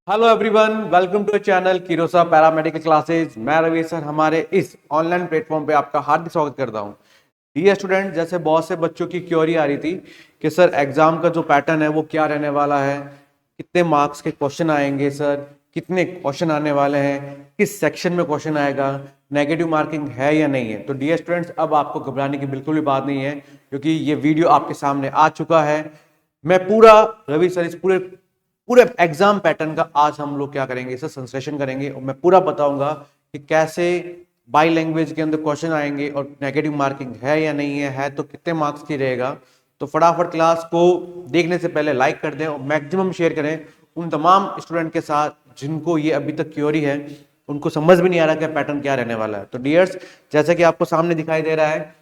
Hello everyone, welcome to channel Kirosa paramedical classes. मैं Ravi sir हमारे इस ऑनलाइन प्लेटफॉर्म पे आपका हार्दिक स्वागत करता हूं। डियर स्टूडेंट, जैसे बहुत से बच्चों की क्वेरी आ रही थी कि सर एग्जाम का जो पैटर्न है वो क्या रहने वाला है, कितने मार्क्स के क्वेश्चन आएंगे सर, कितने क्वेश्चन आने वाले हैं, किस सेक्शन में क्वेश्चन आएगा, नेगेटिव मार्किंग है या नहीं है। तो डियर स्टूडेंट्स, अब आपको घबराने की बिल्कुल भी बात नहीं है, क्योंकि ये वीडियो आपके सामने आ चुका है। मैं पूरा रवि सर इस पूरे पूरे एग्जाम पैटर्न का आज हम लोग क्या करेंगे, इसे संश्लेषण करेंगे और मैं पूरा बताऊंगा कि कैसे बाई लैंग्वेज के अंदर क्वेश्चन आएंगे और नेगेटिव मार्किंग है या नहीं है तो कितने मार्क्स की रहेगा। तो फटाफट क्लास को देखने से पहले लाइक कर दें और मैक्सिमम शेयर करें उन तमाम स्टूडेंट के साथ जिनको ये अभी तक क्योरी है, उनको समझ भी नहीं आ रहा कि पैटर्न क्या रहने वाला है। तो डियर्स, जैसा कि आपको सामने दिखाई दे रहा है,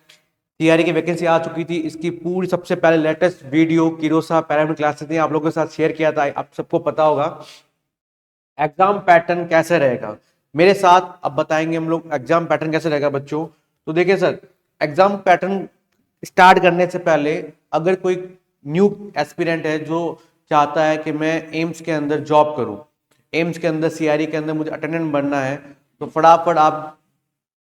टीआरई की वैकेंसी आ चुकी थी। इसकी पूरी सबसे पहले लेटेस्ट वीडियो किरोसा पैरामेडिकल क्लासेस ने आप लोगों के साथ शेयर किया था, आप सबको पता होगा। एग्जाम पैटर्न कैसे रहेगा मेरे साथ अब बताएंगे हम लोग, एग्जाम पैटर्न कैसे रहेगा बच्चों। तो देखिए सर, एग्जाम पैटर्न स्टार्ट करने से पहले अगर कोई न्यू एस्पिरेंट है जो चाहता है कि मैं एम्स के अंदर जॉब करूं, एम्स के अंदर सीआरई के अंदर मुझे अटेंडेंट बनना है, तो फटाफट आप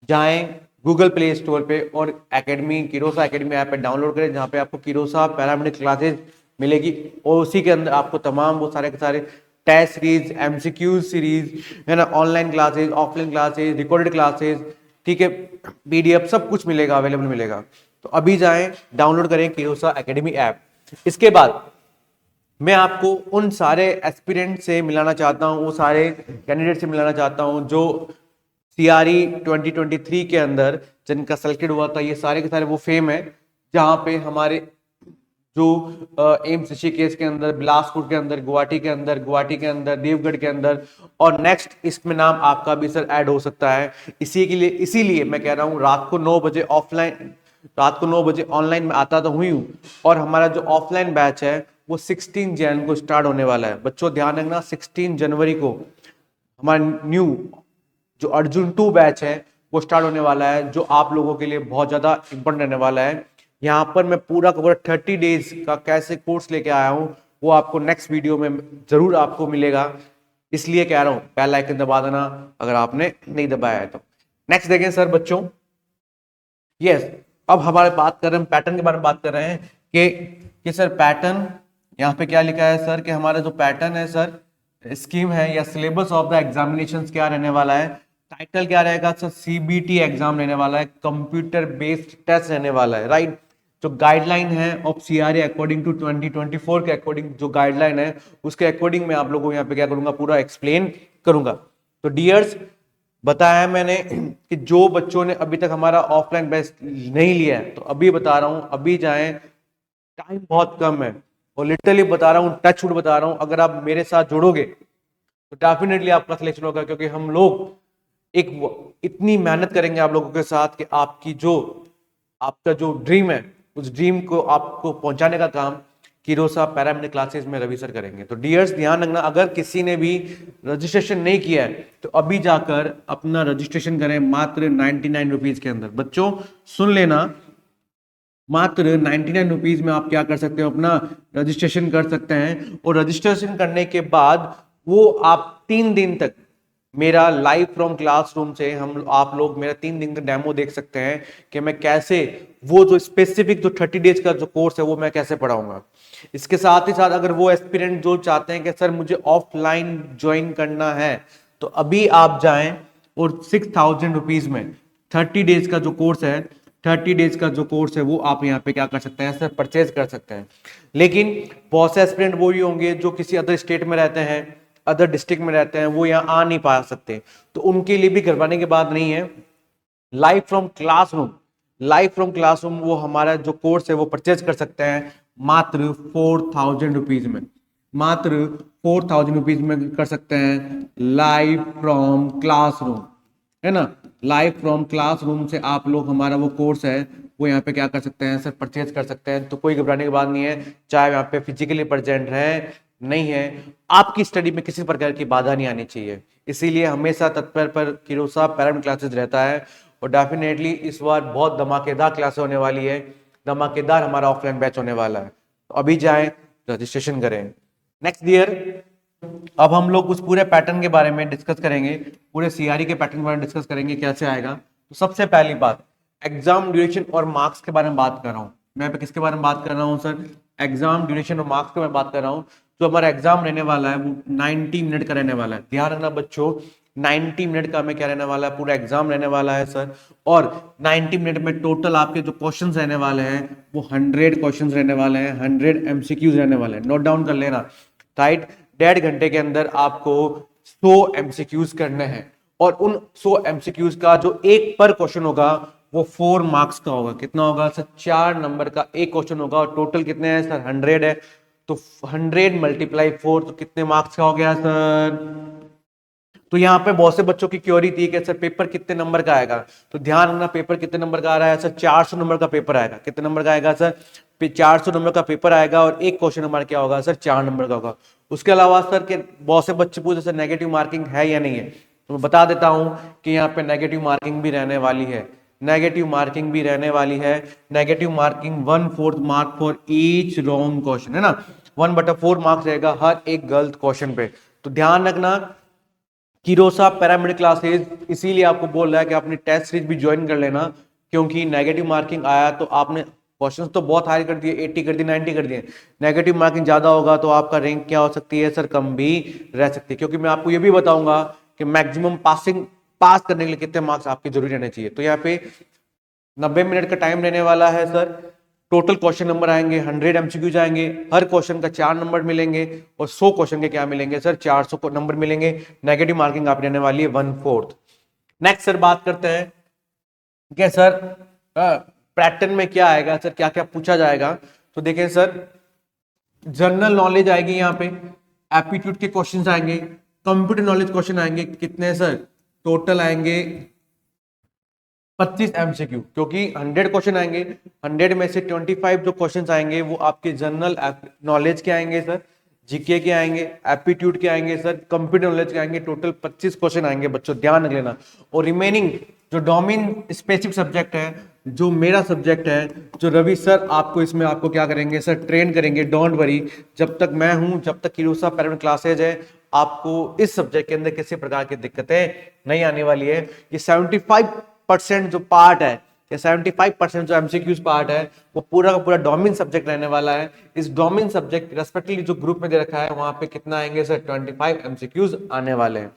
जाएं गूगल प्ले स्टोर पे और एकेडमी किरोसा एकेडमी ऐप पे डाउनलोड करें, जहाँ पे आपको किरोसा पैरामेडिकल क्लासेज मिलेगी और उसी के अंदर आपको तमाम वो सारे के सारे टेस्ट सीरीज, एमसीक्यू सीरीज है ना, online classes, offline classes, recorded classes, ठीक है, पीडीएफ सब कुछ मिलेगा, अवेलेबल मिलेगा। तो अभी जाएं, डाउनलोड करें किरोसा एकेडमी ऐप। इसके बाद मैं आपको उन सारे एस्पिरेंट से मिलाना चाहता हूं, वो सारे कैंडिडेट से मिलाना चाहता हूं जो सीआरई 2023 के अंदर जिनका सेलेक्टेड हुआ था। ये सारे के सारे वो फेम है जहां पे हमारे जो एम्स ऋषिकेश के अंदर, बिलासपुर के अंदर, गुवाहाटी के अंदर, देवगढ़ के अंदर, और नेक्स्ट इसमें नाम आपका भी सर ऐड हो सकता है। इसीलिए मैं कह रहा हूँ रात को 9 बजे ऑफलाइन, रात को 9 बजे ऑनलाइन में आता तो हुई हूँ, और हमारा जो ऑफलाइन बैच है वो 16 जैन को स्टार्ट होने वाला है। बच्चों ध्यान रखना, 16 जनवरी को हमारा न्यू जो अर्जुन 2 बैच है वो स्टार्ट होने वाला है, जो आप लोगों के लिए बहुत ज्यादा इंपॉर्टेंट रहने वाला है। यहाँ पर मैं पूरा का पूरा 30 डेज का कैसे कोर्स लेके आया हूँ वो आपको नेक्स्ट वीडियो में जरूर आपको मिलेगा। इसलिए कह रहा हूँ बेल आइकन दबा देना अगर आपने नहीं दबाया है तो। नेक्स्ट देखें सर बच्चों, यस, अब हमारे बात कर रहे हैं पैटर्न के बारे में, बात कर रहे हैं कि सर पैटर्न यहाँ पे क्या लिखा है सर, कि हमारा जो पैटर्न है सर, स्कीम है या सिलेबस ऑफ द एग्जामिनेशन क्या रहने वाला है। टाइटल क्या रहेगा सर, सीबीटी एग्जाम रहने वाला है, कंप्यूटर बेस्ड टेस्ट रहने वाला है, राइट। जो गाइडलाइन है ऑफ सीआरए अकॉर्डिंग टू 2024 के अकॉर्डिंग जो गाइडलाइन है उसके अकॉर्डिंग मैं आप लोगों को यहाँ पे क्या करूंगा, पूरा एक्सप्लेन करूंगा। तो डियर्स, बताया मैंने कि जो बच्चों ने अभी तक हमारा ऑफलाइन बैच नहीं लिया है तो अभी बता रहा हूं, अभी जाएं, टाइम बहुत कम है और लिटरली बता रहा हूं, टच वुड बता रहा हूं, अगर आप मेरे साथ जुड़ोगे तो डेफिनेटली आपका सिलेक्शन होगा, क्योंकि हम लोग एक इतनी मेहनत करेंगे आप लोगों के साथ कि आपका जो ड्रीम है उस ड्रीम को आपको पहुंचाने का काम किरोसा पैरामेडिकल क्लासेस में रवि सर करेंगे। तो डियर्स ध्यान रखना, अगर किसी ने भी रजिस्ट्रेशन नहीं किया है तो अभी जाकर अपना रजिस्ट्रेशन करें मात्र 99 रुपीज के अंदर। बच्चों सुन लेना, मात्र 99 रुपीज में आप क्या कर सकते हो, अपना रजिस्ट्रेशन कर सकते हैं, और रजिस्ट्रेशन करने के बाद वो आप 3 दिन तक मेरा लाइव फ्रॉम क्लासरूम से आप लोग मेरा 3 दिन का डेमो देख सकते हैं कि मैं कैसे वो जो स्पेसिफिक जो 30 डेज का जो कोर्स है वो मैं कैसे पढ़ाऊंगा। इसके साथ ही साथ अगर वो एस्पिरेंट जो चाहते हैं कि सर मुझे ऑफलाइन ज्वाइन करना है तो अभी आप जाएं और 6,000 रुपीज में 30 डेज का जो कोर्स है, 30 डेज का जो कोर्स है वो आप यहाँ पे क्या कर सकते हैं सर, परचेज कर सकते हैं। लेकिन बहुत से एस्पिरेंट वो ही होंगे जो किसी अदर स्टेट में रहते हैं, अदर डिस्ट्रिक्ट में रहते हैं, वो यहाँ आ नहीं पा सकते, तो उनके लिए भी घबराने की बात नहीं है। Live from classroom, live from classroom वो हमारा जो कोर्स है वो परचेज कर सकते हैं मात्र 4,000 रुपीज में, मात्र 4,000 रुपीज में कर सकते हैं लाइव फ्रॉम क्लासरूम, है ना। लाइव फ्रॉम क्लासरूम से आप लोग हमारा वो कोर्स है वो यहाँ पे क्या कर सकते हैं सर, परचेज कर सकते हैं। तो कोई घबराने की बात नहीं है, चाहे यहाँ पे फिजिकली प्रेजेंट है नहीं है, आपकी स्टडी में किसी प्रकार की बाधा नहीं आनी चाहिए। इसीलिए हमेशा तत्पर पर किरोसा पैरामेडिकल क्लासेस रहता है, और डेफिनेटली इस बार बहुत धमाकेदार क्लास होने वाली है, धमाकेदार हमारा ऑफलाइन बैच होने वाला है। तो अभी जाएं, रजिस्ट्रेशन करें। नेक्स्ट ईयर अब हम लोग उस पूरे पैटर्न के बारे में डिस्कस करेंगे, पूरे सीआरई के पैटर्न के बारे में डिस्कस करेंगे कैसे आएगा। तो सबसे पहली बात, एग्जाम ड्यूरेशन और मार्क्स के बारे में बात कर रहा हूँ मैं। यहाँ पे किसके बारे में बात कर रहा हूँ सर? एग्जाम ड्यूरेशन और मार्क्स के बारे में बात कर रहा हूँ। जो हमारा एग्जाम रहने वाला है वो 90 मिनट का रहने वाला है। ध्यान रखना बच्चों, 90 मिनट का हमें क्या रहने वाला है, पूरा एग्जाम रहने वाला है सर। और 90 मिनट में टोटल आपके जो क्वेश्चंस रहने वाले हैं वो 100 क्वेश्चंस रहने वाले हैं, 100 एमसीक्यूज रहने वाले हैं। नोट डाउन कर लेना, राइट। 1.5 घंटे के अंदर आपको 100 एमसीक्यूज करने हैं, और उन 100 एमसीक्यूज का जो एक पर क्वेश्चन होगा वो 4 मार्क्स का होगा। कितना होगा सर? 4 नंबर का एक क्वेश्चन होगा, और टोटल कितने हैं सर? 100 है। तो 100 मल्टीप्लाई 4 तो कितने मार्क्स का हो गया सर? तो यहाँ पे बहुत से बच्चों की क्योरी थी कि सर पेपर कितने नंबर का आएगा। तो ध्यान रखना, पेपर कितने नंबर का आ रहा है सर? 400 नंबर का पेपर आएगा। कितने नंबर का आएगा सर? 400 नंबर का पेपर आएगा, और एक क्वेश्चन नंबर क्या होगा सर? 4 नंबर का होगा। उसके अलावा सर के बहुत से बच्चे पूछे सर नेगेटिव मार्किंग है या नहीं है, तो मैं बता देता हूं कि यहाँ पे नेगेटिव मार्किंग भी रहने वाली है। नेगेटिव मार्किंग भी रहने वाली है। Negative marking 1/4 mark for each wrong question, है ना। 1/4 मार्क्स रहेगा हर एक गलत क्वेश्चन पे। तो ध्यान रखना, किरोसा पैरामेडिक क्लासेस इसीलिए आपको बोल रहा है कि अपनी टेस्ट सीरीज भी ज्वाइन कर लेना, क्योंकि नेगेटिव मार्किंग आया तो आपने क्वेश्चंस तो बहुत हाई कर दिए, 80 कर दिए, 90 कर दिए। नेगेटिव मार्किंग ज्यादा होगा तो आपका रैंक क्या हो सकती है सर? कम भी रह सकती है। क्योंकि मैं आपको ये भी बताऊंगा कि मैक्सिमम पास करने के लिए कितने मार्क्स आपके जरूरी रहने चाहिए। तो यहाँ पे 90 मिनट का टाइम रहने वाला है सर। टोटल क्वेश्चन नंबर आएंगे 100 एमसीक्यूज आएंगे, हर क्वेश्चन का 4 नंबर मिलेंगे, और 100 क्वेश्चन के क्या मिलेंगे सर? 400 नंबर मिलेंगे। नेगेटिव मार्किंग आप रहने वाली है 1/4। नेक्स्ट सर बात करते हैं कि सर पैटर्न में क्या आएगा सर, क्या क्या पूछा जाएगा। तो देखें सर, जनरल नॉलेज आएगी, यहाँ पे एप्टीट्यूड के क्वेश्चन आएंगे, कंप्यूटर नॉलेज क्वेश्चन आएंगे। कितने सर? टोटल आएंगे 25 एमसीक्यू, क्योंकि 100 क्वेश्चन आएंगे। 100 में से 25 जो क्वेश्चन आएंगे वो आपके जनरल नॉलेज के आएंगे सर, जीके के आएंगे, एप्टीट्यूड के आएंगे सर, कंप्यूटर नॉलेज के आएंगे। टोटल 25 क्वेश्चन आएंगे बच्चों, ध्यान रख लेना। और रिमेनिंग जो डोमेन स्पेसिफिक सब्जेक्ट है, जो मेरा सब्जेक्ट है, जो रवि सर आपको इसमें आपको क्या करेंगे सर? ट्रेन करेंगे। डोंट वरी, जब तक मैं हूं, जब तक किरोसा पैरामेडिक क्लासेज है, आपको इस सब्जेक्ट के अंदर किसी प्रकार की दिक्कतें नहीं आने वाली है। ये 75% जो पार्ट है, या 75% जो एमसीक्यूज पार्ट है, वो पूरा का पूरा डोमेन सब्जेक्ट रहने वाला है। इस डोमेन सब्जेक्ट रेस्पेक्टिवली जो ग्रुप में दे रखा है, वहां पे कितना आएंगे सर? 25 एमसीक्यूज आने वाले हैं।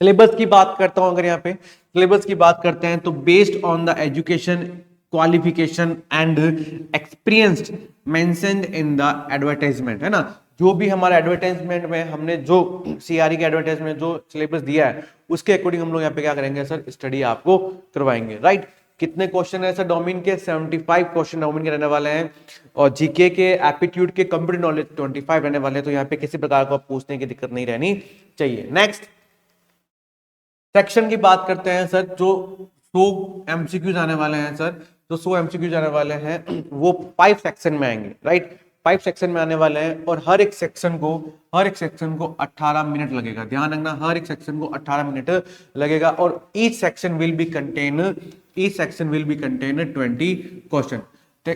सिलेबस की बात करता हूं, अगर यहाँ पे सिलेबस की बात करते हैं तो based on the education qualification and experience mentioned in the advertisement, है ना। जो भी हमारा एडवर्टाइजमेंट में हमने जो सीआरई के एडवर्टाइजमेंट जो सिलेबस दिया है, उसके अकॉर्डिंग हम लोग यहाँ पे क्या करेंगे सर? स्टडी आपको करवाएंगे, राइट। कितने क्वेश्चन है सर डोमेन के? 75 क्वेश्चन डोमेन के रहने वाले हैं, और जीके के, एप्टीट्यूड के, कंप्यूटर नॉलेज 25 रहने वाले हैं। तो यहाँ पे किसी प्रकार को पूछने की दिक्कत नहीं रहनी चाहिए। नेक्स्ट सेक्शन की बात करते हैं सर। जो 100 एमसीक्यूज आने वाले हैं सर, जो 100 एमसीक्यूज आने वाले हैं वो 5 सेक्शन में आएंगे, राइट। 5 सेक्शन में आने वाले हैं, और हर एक सेक्शन को 18 मिनट लगेगा। ध्यान रखना, हर एक सेक्शन को 18 मिनट लगेगा, और each section will be contain 20 question.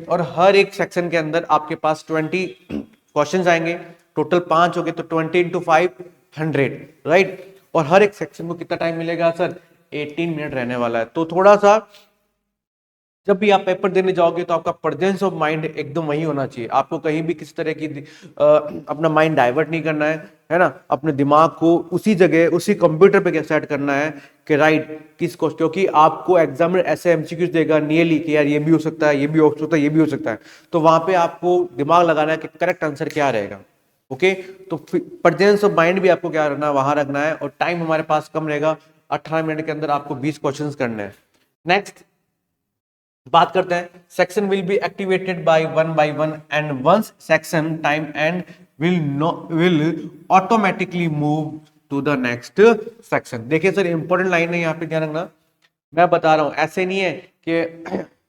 और हर एक सेक्शन के अंदर आपके पास 20 क्वेश्चन आएंगे। टोटल 5 हो गए, तो 20 इंटू 5 100, राइट। और हर एक सेक्शन को कितना टाइम मिलेगा सर? 18 मिनट रहने वाला है। तो थोड़ा सा जब भी आप पेपर देने जाओगे तो आपका प्रेजेंस ऑफ माइंड एकदम वही होना चाहिए। आपको कहीं भी किसी तरह की अपना माइंड डाइवर्ट नहीं करना है ना। अपने दिमाग को उसी जगह, उसी कंप्यूटर पे सेट करना है कि राइट किस क्वेश्चन, क्योंकि आपको एग्जामिनर ऐसे एमसीक्यूज देगा नियरली कि यार ये भी हो सकता है, ये भी हो सकता है, ये भी हो सकता है। तो वहां पे आपको दिमाग लगाना है कि करेक्ट आंसर क्या रहेगा। ओके, तो प्रेजेंस ऑफ माइंड भी आपको क्या रखना है? वहां रखना है। और टाइम हमारे पास कम रहेगा, 18 मिनट के अंदर आपको 20 क्वेश्चन करने हैं। नेक्स्ट बात करते हैं, section will be activated by one and once section time and will automatically move to the next section. देखिए सर, इंपॉर्टेंट लाइन है यहाँ पे, ध्यान रखना। मैं बता रहा हूं, ऐसे नहीं है कि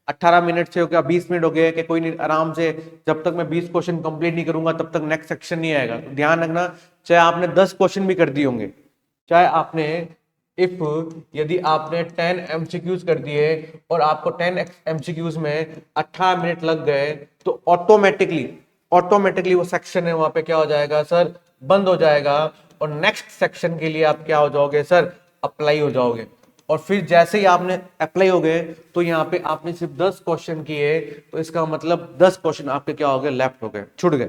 18 मिनट से हो गया, 20 मिनट हो गए कि कोई नहीं, आराम से जब तक मैं 20 क्वेश्चन कंप्लीट नहीं करूंगा तब तक नेक्स्ट सेक्शन नहीं आएगा। तो ध्यान रखना, चाहे आपने 10 क्वेश्चन भी कर दिए होंगे, चाहे आपने यदि आपने 10 एमसीक्यूज कर दिए और आपको 10 एमसीक्यूज में 18 मिनट लग गए, तो ऑटोमेटिकली वो सेक्शन है वहां पे क्या हो जाएगा सर? बंद हो जाएगा और नेक्स्ट सेक्शन के लिए आप क्या हो जाओगे सर, अप्लाई हो जाओगे। और फिर जैसे ही आपने अप्लाई हो गए तो यहाँ पे आपने सिर्फ 10 क्वेश्चन किए, तो इसका मतलब 10 क्वेश्चन आपके क्या हो गए, लेफ्ट हो गए, छूट गए।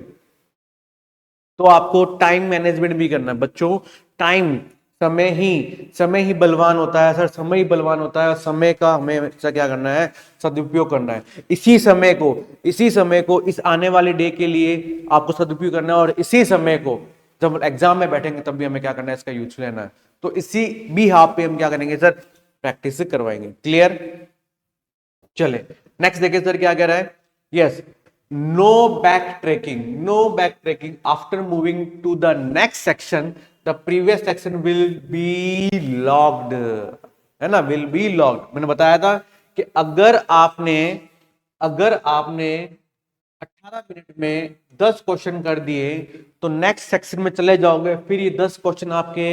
तो आपको टाइम मैनेजमेंट भी करना है बच्चों। टाइम, समय ही बलवान होता है सर, समय ही बलवान होता है और समय का हमें हमेशा क्या करना है, सदुपयोग करना है। इसी समय को इस आने वाले डे के लिए आपको सदुपयोग करना है, और इसी समय को जब एग्जाम में बैठेंगे तब भी हमें क्या करना है, इसका यूज लेना है। तो इसी भी हाफ पे हम क्या करेंगे सर, प्रैक्टिस करवाएंगे। क्लियर? चले नेक्स्ट देखिए सर क्या कह रहा है। Yes, no back tracking after moving to the next section, the previous section will be logged, है ना, विल बी लॉग्ड। मैंने बताया था कि अगर आपने 18 मिनट में 10 क्वेश्चन कर दिए तो नेक्स्ट सेक्शन में चले जाओगे, फिर ये 10 क्वेश्चन आपके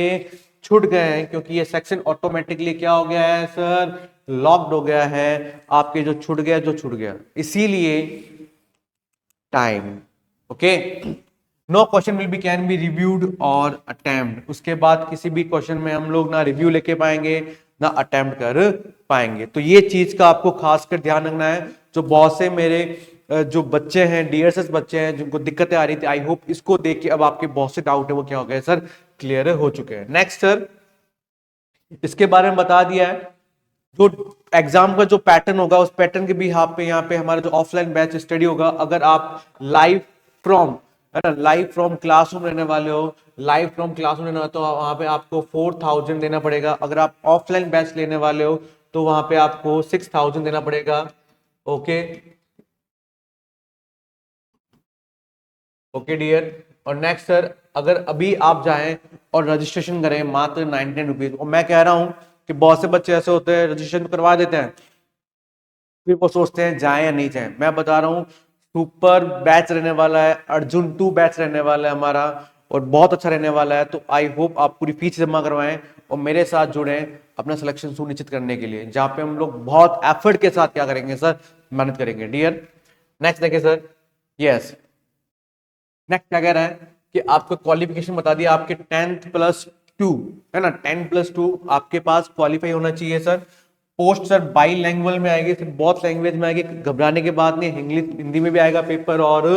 छूट गए हैं, क्योंकि ये सेक्शन ऑटोमेटिकली क्या हो गया है सर, लॉक्ड हो गया है। आपके जो छूट गया, इसीलिए time. Okay, no question will be can be reviewed और अटेम्प्ट। उसके बाद किसी भी क्वेश्चन में हम लोग ना रिव्यू लेके पाएंगे ना अटेम्प्ट कर पाएंगे। तो ये चीज का आपको खासकर ध्यान रखना है। जो बहुत से मेरे जो बच्चे हैं, डीएसएस बच्चे हैं, जिनको दिक्कतें आ रही थी, आई होप इसको देख के अब आपके बहुत से डाउट है वो क्या हो गए सर, क्लियर हो चुके हैं। नेक्स्ट सर, इसके बारे में बता दिया है। जो एग्जाम का जो पैटर्न होगा उस पैटर्न के भी यहाँ पे हमारा जो ऑफलाइन बैच स्टडी होगा, अगर आप लाइव फ्रॉम, है ना, लाइव फ्रॉम क्लासरूम रहने वाले हो, लाइव फ्रॉम क्लासरूम रहने वाले, तो वहां पे आपको 4000 देना पड़ेगा। अगर आप ऑफलाइन बैच लेने वाले हो तो वहां पे आपको 6000 देना पड़ेगा। Okay, okay dear. और नेक्स्ट सर, अगर अभी आप जाएं और रजिस्ट्रेशन करें मात्र 99 रुपीज, और मैं कह रहा हूं कि बहुत से बच्चे ऐसे होते हैं रजिस्ट्रेशन तो करवा देते हैं, फिर वो सोचते हैं जाएं या नहीं जाएं। मैं बता रहा हूँ सुपर बैच रहने वाला है, अर्जुन 2 बैच रहने वाला है हमारा, और बहुत अच्छा रहने वाला है। तो आई होप आप पूरी फीस जमा करवाएं और मेरे साथ जुड़े अपना सिलेक्शन सुनिश्चित करने के लिए, जहां पे हम लोग बहुत एफर्ट के साथ क्या करेंगे सर, मेहनत करेंगे डियर। नेक्स्ट देखिए सर। यस, नेक्स्ट क्या कह रहा है कि आपको क्वालिफिकेशन बता दिया, आपके 10+2, है ना, 10+2 आपके पास क्वालिफाई होना चाहिए sir. Post sir by language में आएगी, सिर्फ बहुत लैंग्वेज में आएगी, घबराने की बात नहीं। इंग्लिश, हिंदी में भी आएगा पेपर और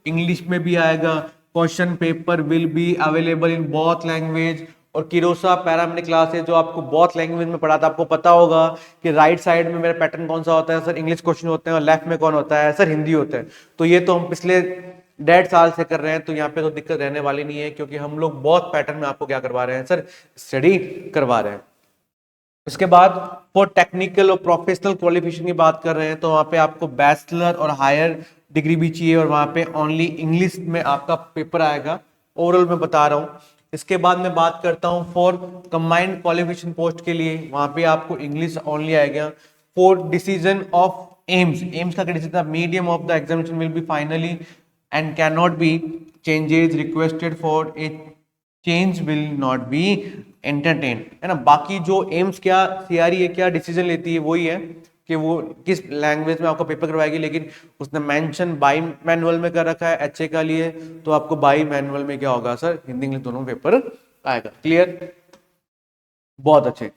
इंग्लिश में भी आएगा। Question paper will be available in both language. और किरोसा पैरामेडिक क्लासेस जो आपको बहुत लैंग्वेज में पढ़ाता है, आपको पता होगा कि राइट साइड में मेरा पैटर्न कौन सा होता है सर, इंग्लिश क्वेश्चन होते हैं, और लेफ्ट में कौन होता है सर, हिंदी होता है। तो ये तो हम पिछले 1.5 साल से कर रहे हैं, तो यहाँ पे तो दिक्कत रहने वाली नहीं है, क्योंकि हम लोग बहुत पैटर्न में आपको क्या करवा रहे हैं सर, स्टडी करवा रहे हैं। उसके बाद फॉर टेक्निकल और प्रोफेशनल क्वालिफिकेशन की बात कर रहे हैं, तो वहां पे आपको बैचलर और हायर डिग्री भी चाहिए, और वहां पे ओनली इंग्लिश में आपका पेपर आएगा, ओरल में बता रहा हूं। इसके बाद मैं बात करता हूं फॉर कंबाइंड क्वालिफिकेशन पोस्ट के लिए, वहां पे आपको इंग्लिश ओनली आएगा। फॉर डिसीजन ऑफ एम्स का decision, medium of the examination will be finally and cannot be changes requested for a change will not be entertained, है ना। बाकी जो एम्स क्या सीआरई है क्या डिसीजन लेती है वही है कि वो किस लैंग्वेज में आपको पेपर करवाएगी, लेकिन उसने मेंशन बाई मैनुअल में कर रखा है एचए का लिए, तो आपको बाई मैनुअल में क्या होगा सर, हिंदी इंग्लिश दोनों पेपर आएगा। क्लियर, बहुत अच्छे।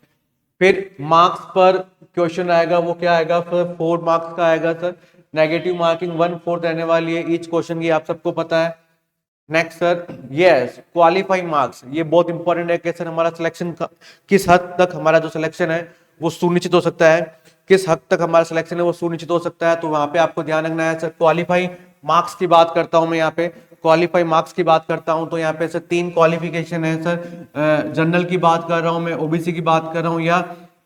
फिर मार्क्स पर क्वेश्चन आएगा, वो क्या आएगा सर, 4 मार्क्स का आएगा सर। नेगेटिव मार्किंग 1/4 रहने वाली है ईच क्वेश्चन की, आप सबको पता है। Next sir, yes, qualifying marks, ये बहुत इंपॉर्टेंट है कि सर हमारा सिलेक्शन किस हद तक हमारा जो सिलेक्शन है वो सुनिश्चित हो सकता है, किस हद तक हमारा सिलेक्शन है वो सुनिश्चित हो सकता है। तो वहां पे आपको ध्यान रखना है सर। क्वालिफाई मार्क्स की बात करता हूं मैं, यहाँ पे क्वालिफाई मार्क्स की बात करता हूं, तो यहाँ पे सर 3 क्वालिफिकेशन है सर। जनरल की बात कर रहा हूं मैं, ओबीसी की बात कर रहा हूं, या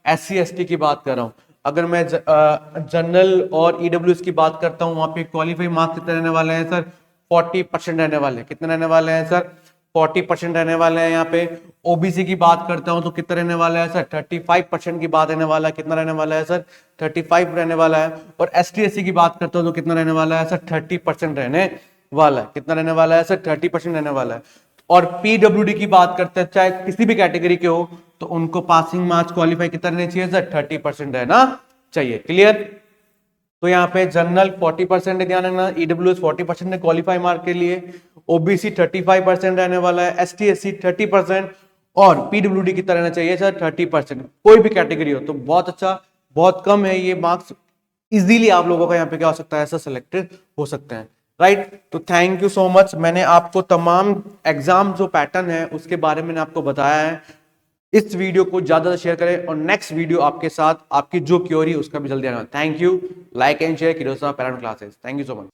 SC ST की बात कर रहा हूं। अगर मैं जनरल और ईडब्ल्यूएस की बात करता हूं, वहां पे क्वालिफाई मार्क्स कितने रहने वाले हैं सर, 40% रहने वाले हैं। कितने रहने वाले हैं सर, 40% रहने वाले हैं यहाँ पे। ओबीसी की बात करता हूं तो कितना रहने वाला है सर, 35% की बात रहने वाला है। कितना रहने वाला है सर, 35 रहने वाला है। और ST SC की बात करता हूं तो कितना रहने वाला है सर, 30% रहने वाला है। कितना रहने वाला है सर, 30% रहने वाला है। और पीडब्ल्यूडी की बात करते हैं, चाहे किसी भी कैटेगरी के हो, तो उनको पासिंग मार्क्स क्वालिफाई कितना रहने चाहिए सर, 30% रहना चाहिए। क्लियर, तो यहाँ पे जनरल 40% है, ध्यान रखना। ईडब्ल्यूएस 40% है क्वालिफाई मार्क के लिए। ओबीसी 35% रहने वाला है, एसटी एससी 30% और पीडब्ल्यूडी कितना रहना चाहिए सर 30%। कोई भी कैटेगरी हो तो बहुत अच्छा, बहुत कम है ये मार्क्स, इजीली आप लोगों का यहाँ पे क्या हो सकता है, ऐसा सिलेक्टेड हो सकते हैं, राइट। तो थैंक यू सो मच, मैंने आपको तमाम एग्जाम जो पैटर्न है उसके बारे में आपको बताया है। इस वीडियो को ज्यादा से शेयर करें और नेक्स्ट वीडियो आपके साथ आपकी जो क्योरी उसका भी जल्दी आना। Thank you, like and share Kirosa paramedic classes. Thank you so much.